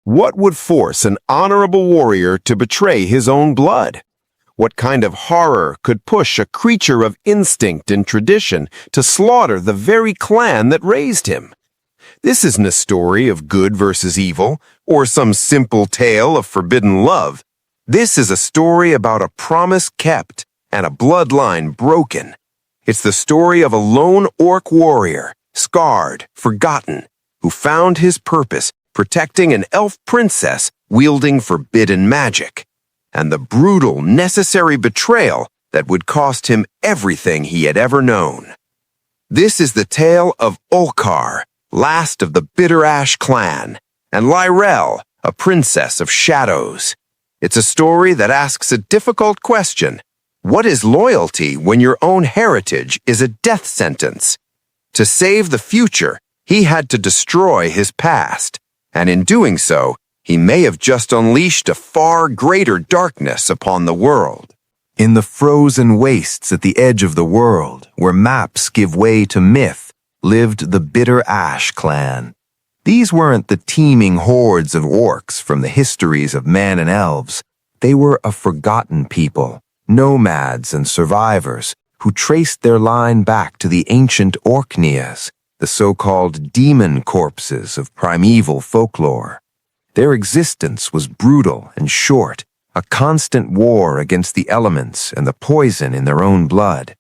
What would force an honorable warrior to betray his own blood? What kind of horror could push a creature of instinct and tradition to slaughter the very clan that raised him? This isn't a story of good versus evil, or some simple tale of forbidden love. This is a story about a promise kept and a bloodline broken. It's the story of a lone orc warrior, scarred, forgotten, who found his purpose protecting an elf princess wielding forbidden magic, and the brutal, necessary betrayal that would cost him everything he had ever known. This is the tale of Ulkar, last of the Bitter Ash clan, and Lyrel, a princess of shadows. It's a story that asks a difficult question. What is loyalty when your own heritage is a death sentence? To save the future, he had to destroy his past, and in doing so, he may have just unleashed a far greater darkness upon the world. In the frozen wastes at the edge of the world, where maps give way to myth, lived the Bitter Ash clan. These weren't the teeming hordes of orcs from the histories of man and elves. They were a forgotten people, nomads and survivors, who traced their line back to the ancient Orkneys, the so-called demon corpses of primeval folklore. Their existence was brutal and short, a constant war against the elements and the poison in their own blood.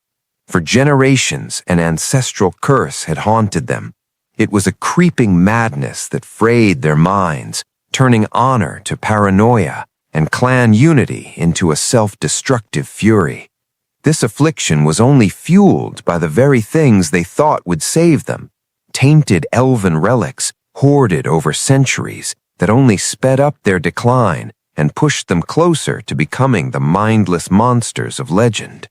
For generations, an ancestral curse had haunted them. It was a creeping madness that frayed their minds, turning honor to paranoia and clan unity into a self-destructive fury. This affliction was only fueled by the very things they thought would save them, tainted elven relics hoarded over centuries that only sped up their decline and pushed them closer to becoming the mindless monsters of legend.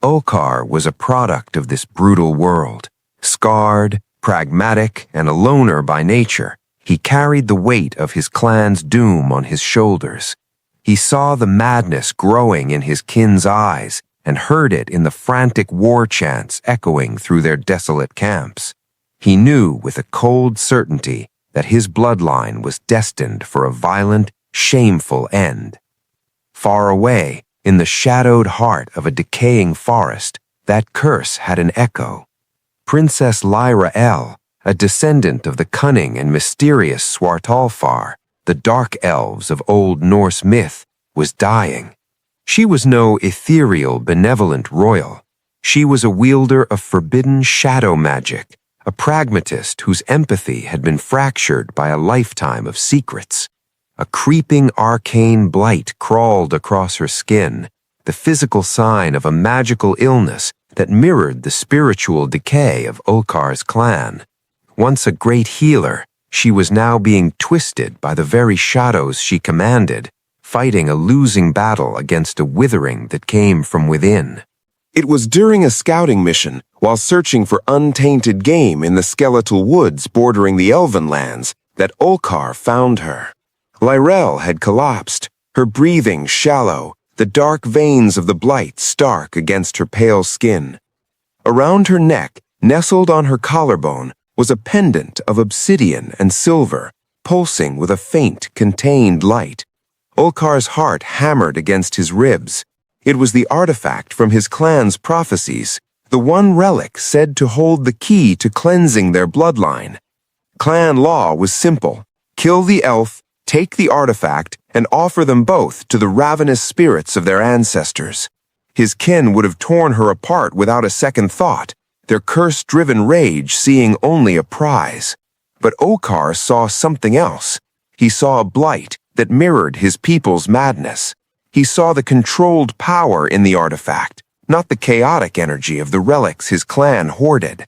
Ulkar was a product of this brutal world. Scarred, pragmatic, and a loner by nature, he carried the weight of his clan's doom on his shoulders. He saw the madness growing in his kin's eyes and heard it in the frantic war chants echoing through their desolate camps. He knew with a cold certainty that his bloodline was destined for a violent, shameful end. Far away, in the shadowed heart of a decaying forest, that curse had an echo. Princess Lyrel, a descendant of the cunning and mysterious Svartalfar, the dark elves of Old Norse myth, was dying. She was no ethereal, benevolent royal. She was a wielder of forbidden shadow magic, a pragmatist whose empathy had been fractured by a lifetime of secrets. A creeping arcane blight crawled across her skin, the physical sign of a magical illness that mirrored the spiritual decay of Ulkar's clan. Once a great healer, she was now being twisted by the very shadows she commanded, fighting a losing battle against a withering that came from within. It was during a scouting mission, while searching for untainted game in the skeletal woods bordering the Elven lands, that Ulkar found her. Lyrel had collapsed, her breathing shallow, the dark veins of the blight stark against her pale skin. Around her neck, nestled on her collarbone, was a pendant of obsidian and silver, pulsing with a faint, contained light. Ulkar's heart hammered against his ribs. It was the artifact from his clan's prophecies, the one relic said to hold the key to cleansing their bloodline. Clan law was simple: kill the elf, take the artifact, and offer them both to the ravenous spirits of their ancestors. His kin would have torn her apart without a second thought, their curse-driven rage seeing only a prize. But Ulkar saw something else. He saw a blight that mirrored his people's madness. He saw the controlled power in the artifact, not the chaotic energy of the relics his clan hoarded.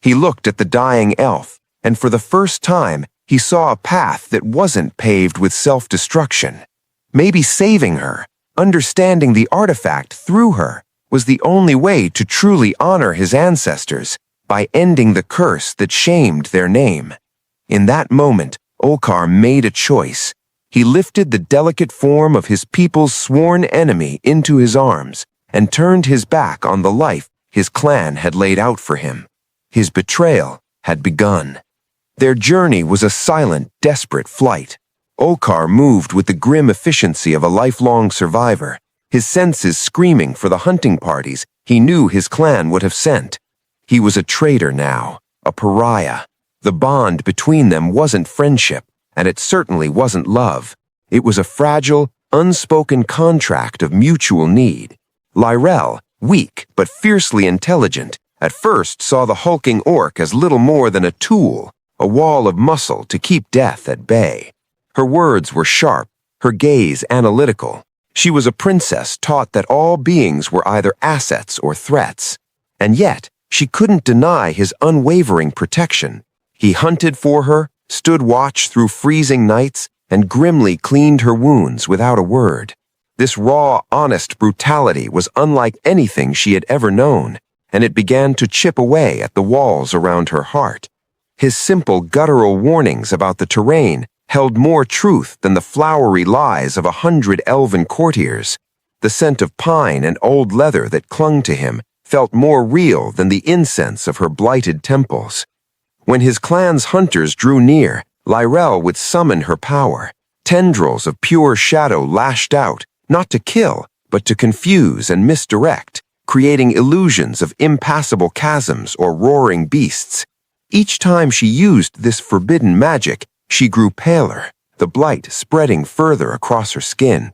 He looked at the dying elf, and for the first time, he saw a path that wasn't paved with self-destruction. Maybe saving her, understanding the artifact through her, was the only way to truly honor his ancestors, by ending the curse that shamed their name. In that moment, Ulkar made a choice. He lifted the delicate form of his people's sworn enemy into his arms and turned his back on the life his clan had laid out for him. His betrayal had begun. Their journey was a silent, desperate flight. Ulkar moved with the grim efficiency of a lifelong survivor, his senses screaming for the hunting parties he knew his clan would have sent. He was a traitor now, a pariah. The bond between them wasn't friendship, and it certainly wasn't love. It was a fragile, unspoken contract of mutual need. Lyrel, weak but fiercely intelligent, at first saw the hulking orc as little more than a tool, a wall of muscle to keep death at bay. Her words were sharp, her gaze analytical. She was a princess taught that all beings were either assets or threats. And yet, she couldn't deny his unwavering protection. He hunted for her, stood watch through freezing nights, and grimly cleaned her wounds without a word. This raw, honest brutality was unlike anything she had ever known, and it began to chip away at the walls around her heart. His simple guttural warnings about the terrain held more truth than the flowery lies of 100 elven courtiers. The scent of pine and old leather that clung to him felt more real than the incense of her blighted temples. When his clan's hunters drew near, Lyrel would summon her power. Tendrils of pure shadow lashed out, not to kill, but to confuse and misdirect, creating illusions of impassable chasms or roaring beasts. Each time she used this forbidden magic, she grew paler, the blight spreading further across her skin.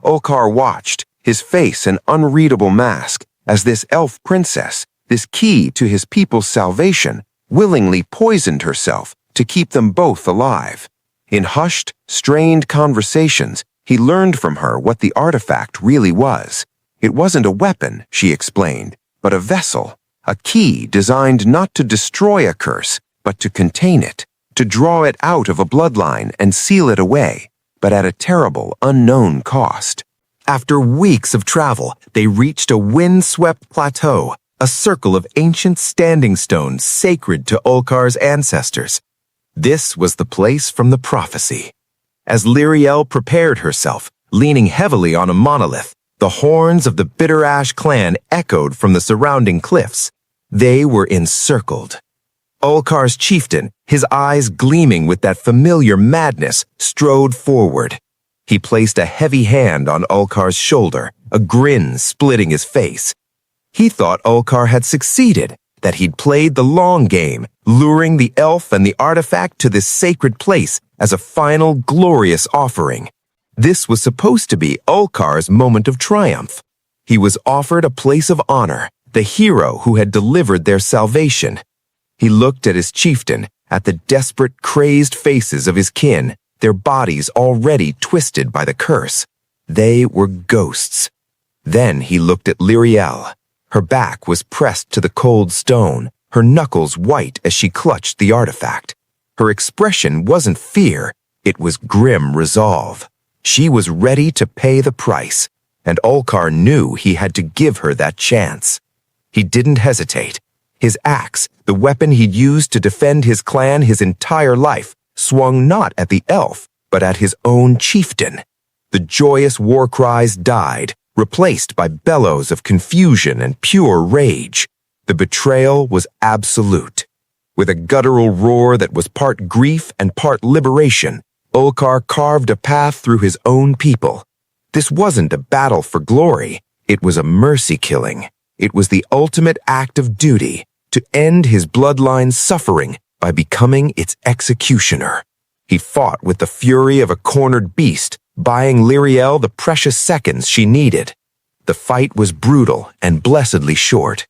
Ulkar watched, his face an unreadable mask, as this elf princess, this key to his people's salvation, willingly poisoned herself to keep them both alive. In hushed, strained conversations, he learned from her what the artifact really was. It wasn't a weapon, she explained, but a vessel, a key designed not to destroy a curse, but to contain it, to draw it out of a bloodline and seal it away, but at a terrible, unknown cost. After weeks of travel, they reached a wind-swept plateau, a circle of ancient standing stones sacred to Ulkar's ancestors. This was the place from the prophecy. As Lyriel prepared herself, leaning heavily on a monolith, the horns of the Bitter Ash clan echoed from the surrounding cliffs. They were encircled. Ulkar's chieftain, his eyes gleaming with that familiar madness, strode forward. He placed a heavy hand on Ulkar's shoulder, a grin splitting his face. He thought Ulkar had succeeded, that he'd played the long game, luring the elf and the artifact to this sacred place as a final glorious offering. This was supposed to be Ulkar's moment of triumph. He was offered a place of honor, the hero who had delivered their salvation. He looked at his chieftain, at the desperate, crazed faces of his kin, their bodies already twisted by the curse. They were ghosts. Then he looked at Lyriel. Her back was pressed to the cold stone, her knuckles white as she clutched the artifact. Her expression wasn't fear, it was grim resolve. She was ready to pay the price, and Ulkar knew he had to give her that chance. He didn't hesitate. His axe, the weapon he'd used to defend his clan his entire life, swung not at the elf, but at his own chieftain. The joyous war cries died, replaced by bellows of confusion and pure rage. The betrayal was absolute. With a guttural roar that was part grief and part liberation, Ulkar carved a path through his own people. This wasn't a battle for glory, it was a mercy killing. It was the ultimate act of duty, to end his bloodline's suffering by becoming its executioner. He fought with the fury of a cornered beast, buying Lyriel the precious seconds she needed. The fight was brutal and blessedly short.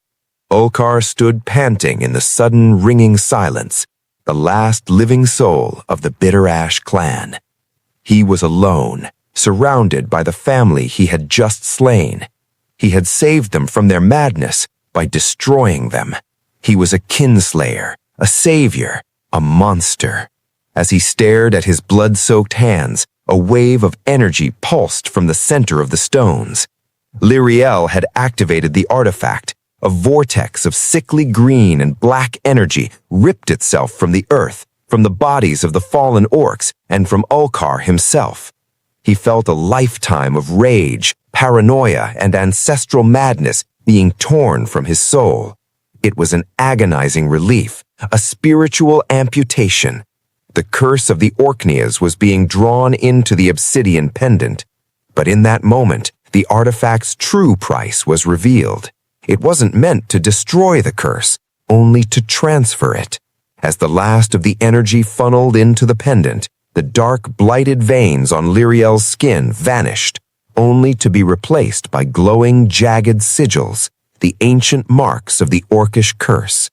Ulkar stood panting in the sudden ringing silence, the last living soul of the Bitter Ash clan. He was alone, surrounded by the family he had just slain. He had saved them from their madness by destroying them. He was a kinslayer, a savior, a monster. As he stared at his blood-soaked hands, a wave of energy pulsed from the center of the stones. Lyriel had activated the artifact. A vortex of sickly green and black energy ripped itself from the earth, from the bodies of the fallen orcs, and from Ulkar himself. He felt a lifetime of rage, paranoia, and ancestral madness being torn from his soul. It was an agonizing relief, a spiritual amputation. The curse of the Orkneys was being drawn into the obsidian pendant, but in that moment, the artifact's true price was revealed. It wasn't meant to destroy the curse, only to transfer it. As the last of the energy funneled into the pendant, the dark, blighted veins on Lyriel's skin vanished, only to be replaced by glowing, jagged sigils, the ancient marks of the Orcish curse.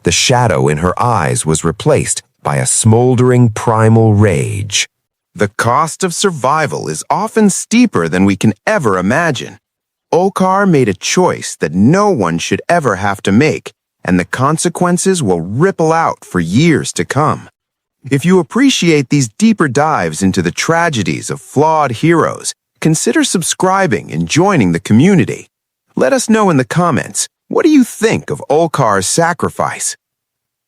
The shadow in her eyes was replaced by a smoldering primal rage. The cost of survival is often steeper than we can ever imagine. Ulkar made a choice that no one should ever have to make, and the consequences will ripple out for years to come. If you appreciate these deeper dives into the tragedies of flawed heroes, consider subscribing and joining the community. Let us know in the comments, what do you think of Ulkar's sacrifice?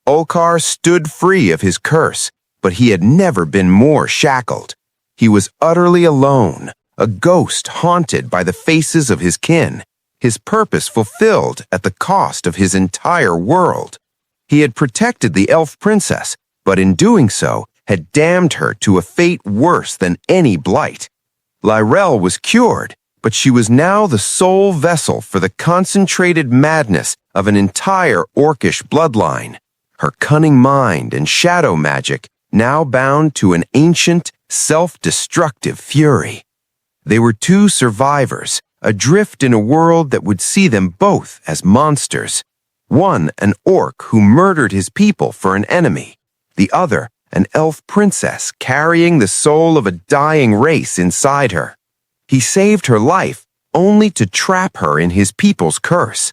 Ulkar stood free of his curse, but he had never been more shackled. He was utterly alone, a ghost haunted by the faces of his kin, his purpose fulfilled at the cost of his entire world. He had protected the elf princess, but in doing so, had damned her to a fate worse than any blight. Lyrel was cured, but she was now the sole vessel for the concentrated madness of an entire Orcish bloodline. Her cunning mind and shadow magic now bound to an ancient, self-destructive fury. They were two survivors, adrift in a world that would see them both as monsters. One, an orc who murdered his people for an enemy. The other, an elf princess carrying the soul of a dying race inside her. He saved her life only to trap her in his people's curse.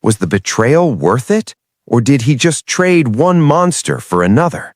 Was the betrayal worth it? Or did he just trade one monster for another?